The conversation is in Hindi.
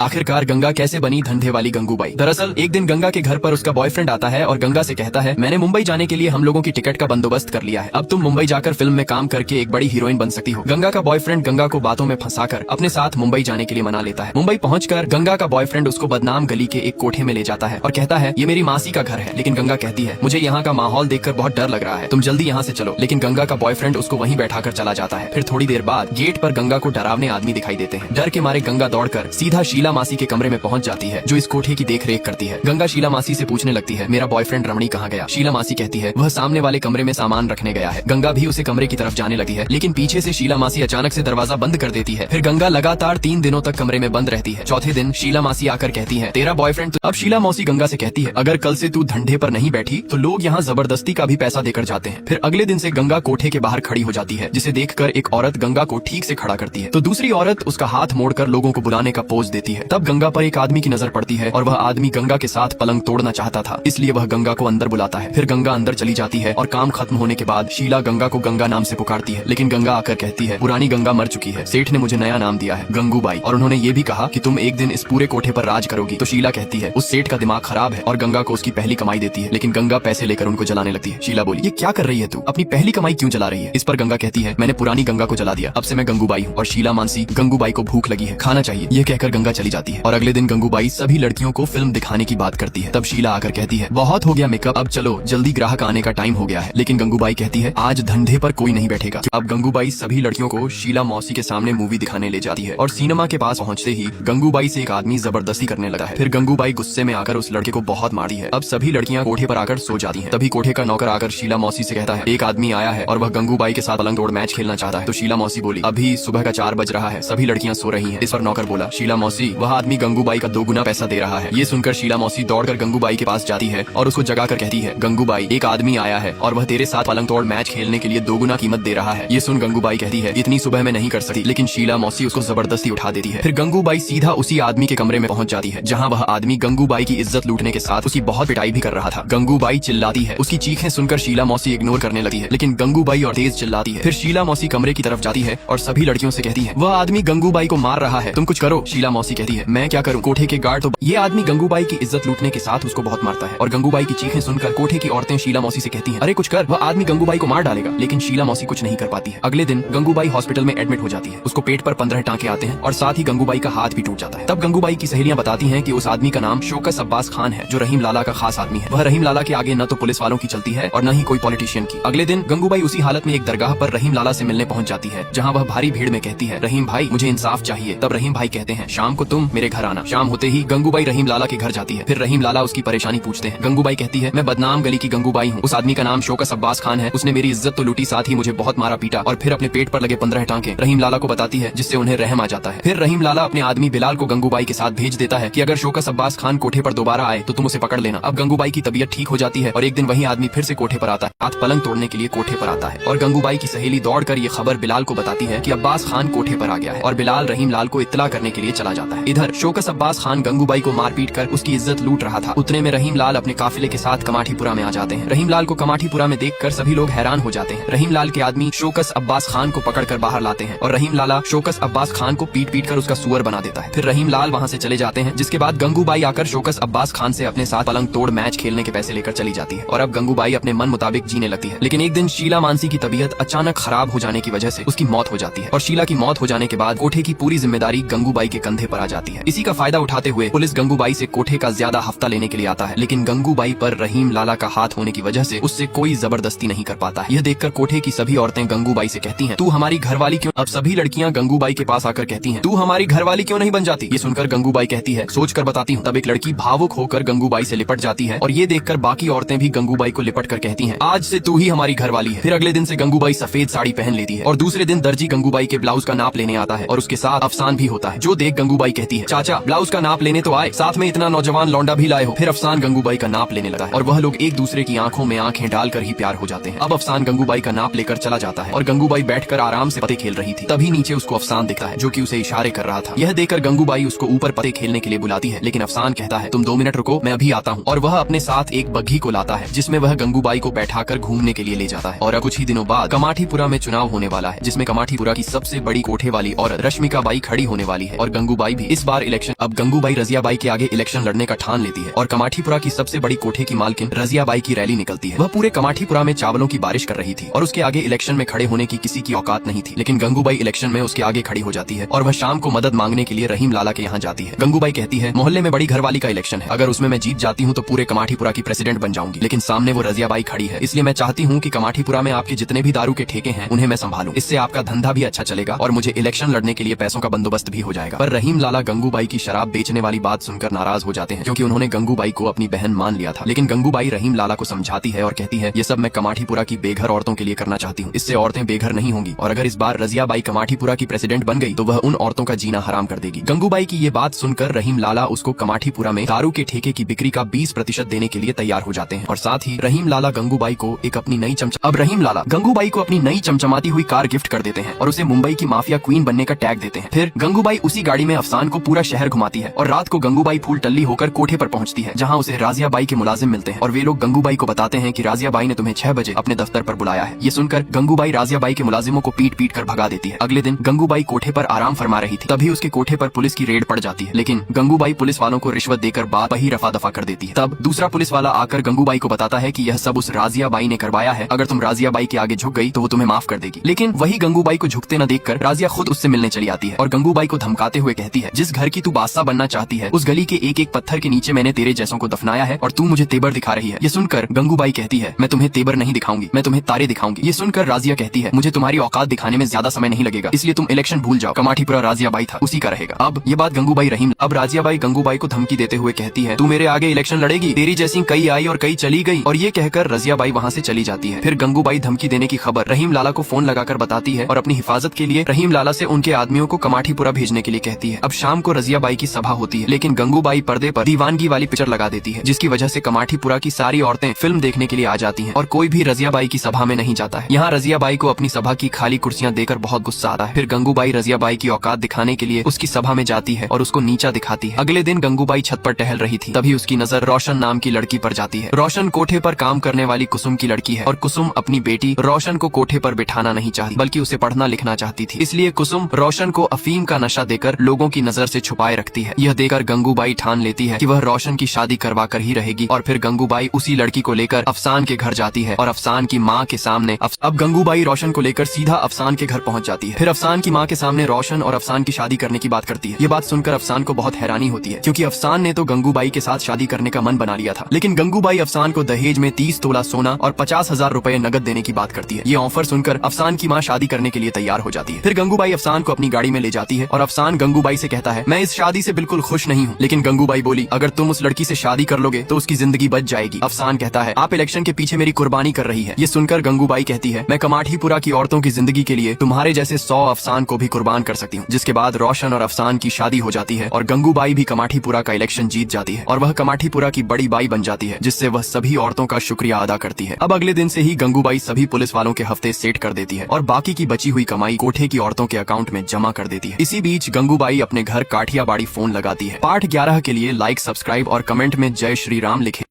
आखिरकार गंगा कैसे बनी धंधे वाली गंगूबाई। दरअसल एक दिन गंगा के घर पर उसका बॉयफ्रेंड आता है और गंगा से कहता है, मैंने मुंबई जाने के लिए हम लोगों की टिकट का बंदोबस्त कर लिया है, अब तुम मुंबई जाकर फिल्म में काम करके एक बड़ी हीरोइन बन सकती हो। गंगा का बॉयफ्रेंड गंगा को बातों में फंसाकर अपने साथ मुंबई जाने के लिए मना लेता है। मुंबई पहुंचकर गंगा का बॉयफ्रेंड उसको बदनाम गली के एक कोठे में ले जाता है और कहता है, ये मेरी मासी का घर है। लेकिन गंगा कहती है, मुझे यहाँ का माहौल देखकर बहुत डर लग रहा है, तुम जल्दी यहाँ से चलो। लेकिन गंगा का बॉयफ्रेंड उसको वहीं बैठाकर चला जाता है। फिर थोड़ी देर बाद गेट पर गंगा को डरावने आदमी दिखाई देते हैं। डर के मारे गंगा दौड़कर सीधा शीला मासी के कमरे में पहुंच जाती है, जो इस कोठे की देख रेख करती है। गंगा शीला मासी से पूछने लगती है, मेरा बॉयफ्रेंड रमणी कहाँ गया? शीला मासी कहती है, वह सामने वाले कमरे में सामान रखने गया है। गंगा भी उसे कमरे की तरफ जाने लगी है, लेकिन पीछे से शीला मासी अचानक से दरवाजा बंद कर देती है। फिर गंगा लगातार 3 दिनों तक कमरे में बंद रहती है। चौथे दिन शीला मासी आकर कहती है, तेरा बॉयफ्रेंड। अब शीला मौसी गंगा से कहती है, अगर कल से तू धंधे पर नहीं बैठी तो लोग यहाँ जबरदस्ती का भी पैसा देकर जाते हैं। फिर अगले दिन से गंगा कोठे के बाहर खड़ी हो जाती है, जिसे देखकर एक औरत गंगा को ठीक से खड़ा करती है, तो दूसरी औरत उसका हाथ मोड़कर लोगों को बुलाने का पोज देती है। तब गंगा पर एक आदमी की नजर पड़ती है और वह आदमी गंगा के साथ पलंग तोड़ना चाहता था, इसलिए वह गंगा को अंदर बुलाता है। फिर गंगा अंदर चली जाती है और काम खत्म होने के बाद शीला गंगा को गंगा नाम से पुकारती है, लेकिन गंगा आकर कहती है, पुरानी गंगा मर चुकी है, सेठ ने मुझे नया नाम दिया है गंगूबाई, और उन्होंने ये भी कहा कि तुम एक दिन इस पूरे कोठे पर राज करोगी। तो शीला कहती है, उस सेठ का दिमाग खराब है, और गंगा को उसकी पहली कमाई देती है। लेकिन गंगा पैसे लेकर उनको जलाने लगती है। शीला बोली, ये क्या कर रही है तू? अपनी पहली कमाई क्यों जला रही है? इस पर गंगा कहती है, मैंने पुरानी गंगा को जला दिया, अब से मैं गंगूबाई हूँ। और शीला मानसी, गंगूबाई को भूख लगी है, खाना चाहिए, ये कहकर गंगा चली जाती है। और अगले दिन गंगूबाई सभी लड़कियों को फिल्म दिखाने की बात करती है। तब शीला आकर कहती है, बहुत हो गया मेकअप, अब चलो जल्दी ग्राहक आने का टाइम हो गया है। लेकिन गंगूबाई कहती है, आज धंधे पर कोई नहीं बैठेगा। अब गंगूबाई सभी लड़कियों को शीला मौसी के सामने मूवी दिखाने ले जाती है, और सिनेमा के पास पहुंचते ही गंगूबाई से एक आदमी जबरदस्ती करने लगा है। फिर गंगूबाई गुस्से में आकर उस लड़के को बहुत मारी है। अब सभी लड़कियां कोठे पर आकर सो जाती हैं। तभी कोठे का नौकर आकर शीला मौसी से कहता है, एक आदमी आया है और वह गंगूबाई के साथ पलंग तोड़ मैच खेलना चाहता है। तो शीला मौसी बोली, अभी सुबह का 4 बज रहा है, सभी लड़कियां सो रही हैं। इस पर नौकर बोला, शीला मौसी, वह आदमी गंगूबाई का 2 गुना पैसा दे रहा है। ये सुनकर शीला मौसी दौड़कर गंगूबाई के पास जाती है और उसको जगाकर कहती है, गंगूबाई, एक आदमी आया है और वह तेरे साथ पलंग तोड़ मैच खेलने के लिए 2 गुना कीमत दे रहा है। ये सुन गंगूबाई कहती है, इतनी सुबह में नहीं कर सकती। लेकिन शीला मौसी उसको जबरदस्ती उठा देती है। फिर गंगूबाई सीधा उसी आदमी के कमरे में पहुंच जाती है, जहां वह आदमी गंगूबाई की इज्जत लूटने के साथ उसकी बहुत पिटाई भी कर रहा था। गंगूबाई चिल्लाती है, उसकी चीखें सुनकर शीला मौसी इग्नोर करने लगती है, लेकिन गंगूबाई और तेज चिल्लाती है। फिर शीला मौसी कमरे की तरफ जाती है और सभी लड़कियों से कहती है, वह आदमी गंगूबाई को मार रहा है, तुम कुछ करो। शीला मौसी कहती है, मैं क्या करूं, कोठे के गार्ड तो। ये आदमी गंगूबाई की इज्जत लूटने के साथ उसको बहुत मारता है। और गंगूबाई की चीखें सुनकर कोठे की औरतें शीला मौसी से कहती हैं, अरे कुछ कर, वह आदमी गंगूबाई को मार डालेगा। लेकिन शीला मौसी कुछ नहीं कर पाती है। अगले दिन गंगूबाई हॉस्पिटल में एडमिट हो जाती है। उसको पेट पर 15 टांके आते हैं और साथ ही गंगूबाई का हाथ भी टूट जाता है। तब गंगूबाई की सहेलियां बताती हैं कि उस आदमी का नाम शौकत अब्बास खान है, जो रहीम लाला का खास आदमी है। वह रहीम लाला के आगे न तो पुलिस वालों की चलती है और न ही कोई पॉलिटिशियन की। अगले दिन गंगूबाई उसी हालत में एक दरगाह पर रहीम लाला से मिलने पहुंच जाती है, जहां वह भारी भीड़ में कहती है, रहीम भाई, मुझे इंसाफ चाहिए। तब रहीम भाई कहते हैं, शाम को तुम मेरे घर आना। शाम होते ही गंगूबाई रहीम लाला के घर जाती है। फिर रहीम लाला उसकी परेशानी पूछते हैं। गंगूबाई कहती है, मैं बदनाम गली की गंगूबाई हूँ, उस आदमी का नाम शौकत अब्बास खान है, उसने मेरी इज्जत तो लूटी, साथ ही मुझे बहुत मारा पीटा और फिर अपने पेट पर लगे 15 टांके रहीम लाला को बताती है, जिससे उन्हें रहम आ जाता है। फिर रहीम लाला अपने आदमी बिलाल को गंगूबाई के साथ भेज देता है कि अगर शौकत अब्बास खान कोठे पर दोबारा आए तो तुम उसे पकड़ लेना। अब गंगूबाई की तबीयत ठीक हो जाती है और एक दिन वही आदमी फिर से कोठे पर आता है, हाथ पलंग तोड़ने के लिए कोठे पर आता है। और गंगूबाई की सहेली दौड़कर ये खबर बिलाल को बताती है कि अब्बास खान कोठे पर आ गया है, और बिलाल रहीम लाल को इत्तला करने के लिए चला जाता है। इधर शौकत अब्बास खान गंगूबाई को मार पीट कर उसकी इज्जत लूट रहा था। उतने में रहीम लाल अपने काफिले के साथ कमाठीपुरा में आ जाते हैं। रहीम लाल को कमाठीपुरा में देखकर सभी लोग हैरान हो जाते हैं। रहीम लाल के आदमी शौकत अब्बास खान को पकड़कर बाहर लाते हैं और रहीम लाला शौकत अब्बास खान को पीट पीट कर उसका सुअर बना देता है। फिर रहीम लाल वहाँ से चले जाते हैं, जिसके बाद गंगूबाई आकर शौकत अब्बास खान से अपने साथ पलंग तोड़ मैच खेलने के पैसे लेकर चली जाती है। और अब गंगूबाई अपने मन मुताबिक जीने लगती है। लेकिन एक दिन शीला मानसी की तबीयत अचानक खराब हो जाने की वजह से उसकी मौत हो जाती है, और शीला की मौत हो जाने के बाद कोठे की पूरी जिम्मेदारी गंगूबाई के कंधे पर आ जाती है। इसी का फायदा उठाते हुए पुलिस गंगूबाई से कोठे का ज्यादा हफ्ता लेने के लिए आता है, लेकिन गंगूबाई पर रहीम लाला का हाथ होने की वजह से उससे कोई जबरदस्ती नहीं कर पाता है। यह देखकर कोठे की सभी औरतें गंगूबाई से कहती हैं, तू हमारी घरवाली क्यों? अब सभी लड़कियां गंगूबाई के पास आकर कहती हैं, तू हमारी घरवाली क्यों नहीं बन जाती? ये सुनकर गंगूबाई कहती है, सोच कर बताती हूँ। तब एक लड़की भावुक होकर गंगूबाई से लिपट जाती है और ये देखकर बाकी औरतें भी गंगूबाई को लिपट कर कहती हैं, आज से तू ही हमारी घरवाली है। फिर अगले दिन से गंगूबाई सफेद साड़ी पहन लेती है और दूसरे दिन दर्जी गंगूबाई के ब्लाउज का नाप लेने आता है और उसके साथ अफसान भी होता है, जो देख गंगूबाई कहती है, चाचा ब्लाउज का नाप लेने तो आए, साथ में इतना नौजवान लौंडा भी लाए हो। फिर अफसान गंगूबाई का नाप लेने लगा है और वह लोग एक दूसरे की आंखों में आंखें डालकर ही प्यार हो जाते हैं। अब अफसान गंगूबाई का नाप लेकर चला जाता है और गंगूबाई बैठकर आराम से पत्ते खेल रही थी। तभी नीचे उसको अफसान दिखता है, जो कि उसे इशारे कर रहा था। यह देखकर गंगूबाई उसको ऊपर पत्ते खेलने के लिए बुलाती है, लेकिन अफसान कहता है, तुम 2 मिनट रुको, मैं अभी आता हूँ। और वह अपने साथ एक बग्घी को लाता है, जिसमें वह गंगूबाई को बैठाकर घूमने के लिए ले जाता है। और अब कुछ ही दिनों बाद कमाठीपुरा में चुनाव होने वाला है, जिसमें कमाठीपुरा की सबसे बड़ी कोठे वाली औरत रश्मिका बाई खड़ी होने वाली है और गंगूबाई भी इस बार इलेक्शन। अब गंगूबाई रजियाबाई के आगे इलेक्शन लड़ने का ठान लेती है और कमाठीपुरा की सबसे बड़ी कोठे की मालकिन रजियाबाई की रैली निकलती है। वह पूरे कमाठीपुरा में चावलों की बारिश कर रही थी और उसके आगे इलेक्शन में खड़े होने की किसी की औकात नहीं थी, लेकिन गंगूबाई इलेक्शन में उसके आगे खड़ी हो जाती है और वह शाम को मदद मांगने के लिए रहीम लाला के यहाँ जाती है। गंगूबाई कहती है, मोहल्ले में बड़ी घरवाली का इलेक्शन है, अगर उसमें मैं जीत जाती हूँ तो पूरे कमाठीपुरा की प्रेसिडेंट बन जाऊंगी, लेकिन सामने वो रजियाबाई खड़ी है, इसलिए मैं चाहती हूँ कि कमाठीपुरा में आपके जितने भी दारू के ठेके हैं उन्हें मैं संभालूं। इससे आपका धंधा भी अच्छा चलेगा और मुझे इलेक्शन लड़ने के लिए पैसों का बंदोबस्त भी हो जाएगा। पर रहीम लाला गंगूबाई की शराब बेचने वाली बात सुनकर नाराज हो जाते हैं, क्योंकि उन्होंने गंगूबाई को अपनी बहन मान लिया था। लेकिन गंगूबाई रहीम लाला को समझाती है और कहती है, ये सब मैं कमाठीपुरा की बेघर औरतों के लिए करना चाहती हूँ, इससे औरतें बेघर नहीं होंगी और अगर इस बार रजियाबाई कमाठीपुरा की प्रेसिडेंट बन गई तो वह उन औरतों का जीना हराम कर देगी। गंगूबाई की ये बात सुनकर रहीम लाला उसको कमाठीपुरा में दारू के ठेके की बिक्री का 20% देने के लिए तैयार हो जाते हैं और साथ ही रहीम लाला गंगूबाई को एक अपनी नई अब रहीम लाला गंगूबाई को अपनी नई चमचमाती हुई कार गिफ्ट कर देते हैं और उसे मुंबई की माफिया क्वीन बनने का टैग देते हैं। फिर गंगूबाई उसी गाड़ी में अफसान को पूरा शहर घुमाती है और रात को गंगूबाई फूल टल्ली होकर कोठे पर पहुंचती है, जहां उसे राजियाबाई के मुलाजिम मिलते हैं और वे लोग गंगूबाई को बताते हैं कि राजियाबाई ने तुम्हें 6 बजे अपने दफ्तर पर बुलाया है। ये सुनकर गंगूबाई राजियाबाई के मुलाजिमों को पीट पीट कर भगा देती है। अगले दिन गंगूबाई कोठे पर आराम फरमा रही थी, तभी उसके कोठे पर पुलिस की रेड पड़ जाती है, लेकिन गंगूबाई पुलिस वालों को रिश्वत देकर बात ही रफा दफा कर देती है। तब दूसरा पुलिस वाला आकर गंगूबाई को बताता है कि यह सब उस राजियाबाई ने करवाया है, अगर तुम राजियाबाई के आगे झुक गई तो वो तुम्हें माफ कर देगी। लेकिन वही गंगूबाई को झुकते न देखकर राजिया खुद उससे मिलने चली आती है और गंगूबाई को धमकाते हुए कहती है, जिस घर की तू बादशाह बनना चाहती है उस गली के एक एक पत्थर के नीचे मैंने तेरे जैसों को दफनाया है और तू मुझे तेबर दिखा रही है। ये सुनकर गंगूबाई कहती है, मैं तुम्हें तेबर नहीं दिखाऊंगी, मैं तुम्हें तारे दिखाऊंगी। ये सुनकर राजिया कहती है, मुझे तुम्हारी औकात दिखाने में ज्यादा समय नहीं लगेगा, इसलिए तुम इलेक्शन भूल जाओ, कमाठीपुरा राजियाबाई था उसी का रहेगा। अब ये बात गंगूबाई रहीम अब राजियाबाई गंगूबाई को धमकी देते हुए कहती है, तू मेरे आगे इलेक्शन लड़ेगी, तेरी जैसी कई आई और कई चली गई, और ये कहकर रजियाबाई वहाँ से चली जाती है। फिर गंगूबाई धमकी देने की खबर रहीम लाला को फोन लगाकर बताती है और अपनी हिफाजत के लिए रहीम लाला से उनके आदमियों को कमाठीपुरा भेजने के लिए कहती है। अब शाम को रजियाबाई की सभा होती है, लेकिन गंगूबाई पर्दे पर दीवानगी वाली पिक्चर लगा देती है, जिसकी वजह से कमाठीपुरा की सारी औरतें फिल्म देखने के लिए आ जाती हैं और कोई भी रजियाबाई की सभा में नहीं जाता है। यहाँ रजियाबाई को अपनी सभा की खाली कुर्सियां देकर बहुत गुस्सा आता है। फिर गंगूबाई रजियाबाई की औकात दिखाने के लिए उसकी सभा में जाती है और उसको नीचा दिखाती है। अगले दिन गंगूबाई छत पर टहल रही थी, तभी उसकी नजर रोशन नाम की लड़की पर जाती है। रोशन कोठे पर काम करने वाली कुसुम की लड़की है और कुसुम अपनी बेटी रोशन को कोठे पर बिठाना नहीं चाहती, बल्कि उसे पढ़ना लिखना चाहती थी। इसलिए कुसुम रोशन को अफीम का नशा देकर लोगों की नजर से छुपाए रखती है। यह देकर गंगूबाई ठान लेती है कि वह रोशन की शादी करवा कर ही रहेगी और फिर गंगूबाई उसी लड़की को लेकर अफसान के घर जाती है और अफसान की माँ के सामने अब गंगूबाई रोशन को लेकर सीधा अफसान के घर पहुंच जाती है। फिर अफसान की माँ के सामने रोशन और अफसान की शादी करने की बात करती है। ये बात सुनकर अफसान को बहुत हैरानी होती है, क्योंकि अफसान ने तो गंगूबाई के साथ शादी करने का मन बना लिया था, लेकिन गंगूबाई अफसान को दहेज में 30 तोला सोना और 50,000 रुपए नगद देने की बात करती है। ये ऑफर सुनकर अफसान की माँ शादी करने के लिए तैयार हो जाती है। फिर गंगूबाई अफसान को अपनी गाड़ी में ले जाती है और अफसान गंगूबाई से कहता है, मैं इस शादी से बिल्कुल खुश नहीं हूँ। लेकिन गंगूबाई बोली, अगर तुम उस लड़की से शादी कर लोगे तो उसकी जिंदगी बच जाएगी। अफसान कहता है, आप इलेक्शन के पीछे मेरी कुर्बानी कर रही है। ये सुनकर गंगूबाई कहती है, मैं कमाठीपुरा की औरतों की जिंदगी के लिए तुम्हारे जैसे 100 अफसान को भी कुर्बान कर सकती हूँ। जिसके बाद रोशन और अफसान की शादी हो जाती है और गंगूबाई भी कमाठीपुरा का इलेक्शन जीत जाती है और वह कमाठीपुरा की बड़ी बाई बन जाती है, जिससे वह सभी औरतों का शुक्रिया अदा करती है। अब अगले दिन से ही गंगूबाई सभी पुलिस वालों के हफ्ते सेट कर देती है और बाकी की बची हुई कमाई कोठे की औरतों के अकाउंट में जमा कर देती है। इसी बीच गंगूबाई अपने घर काठियाबाड़ी फोन लगाती है। पार्ट 11 के लिए लाइक, सब्सक्राइब और कमेंट में जय श्री राम लिखें।